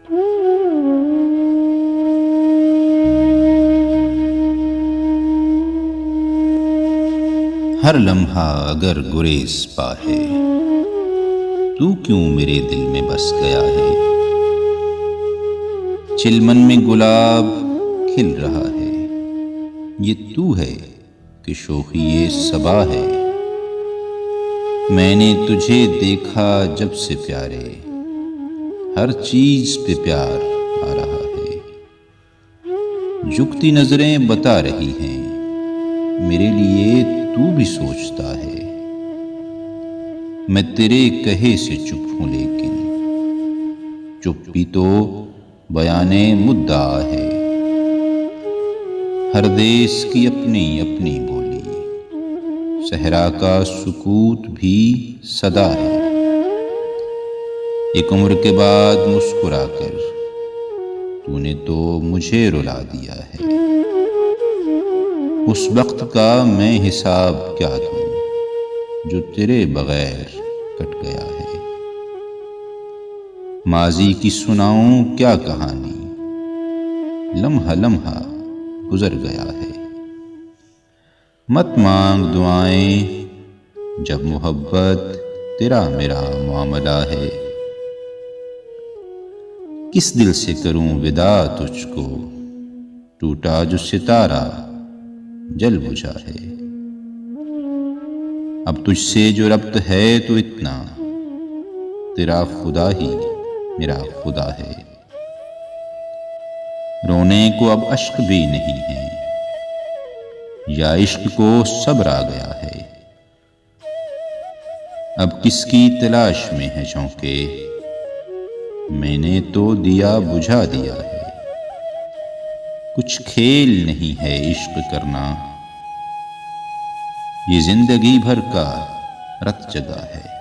हर लम्हा अगर गुरेज पा है, तू क्यों मेरे दिल में बस गया है। चिलमन में गुलाब खिल रहा है, ये तू है कि शोखी ये सबा है। मैंने तुझे देखा जब से प्यारे, हर चीज पे प्यार आ रहा है। झुकती नजरें बता रही हैं, मेरे लिए तू भी सोचता है। मैं तेरे कहे से चुप हूं, लेकिन चुप्पी तो बयाने मुद्दा है। हर देश की अपनी अपनी बोली, सहरा का सुकूत भी सदा है। एक उम्र के बाद मुस्कुरा कर तूने तो मुझे रुला दिया है। उस वक्त का मैं हिसाब क्या दूं, जो तेरे बगैर कट गया है। माजी की सुनाऊं क्या कहानी, लम्हा लम्हा गुजर गया है। मत मांग दुआएं जब मोहब्बत तेरा मेरा मामला है। किस दिल से करूं विदा तुझको, टूटा जो सितारा जल बुझा है। अब तुझसे जो रब्त है तो इतना, तेरा खुदा ही मेरा खुदा है। रोने को अब अश्क भी नहीं है, या इश्क को सब्र आ गया है। अब किसकी तलाश में है झोंके, मैंने तो दिया बुझा दिया है। कुछ खेल नहीं है इश्क करना, ये जिंदगी भर का रत जगा है।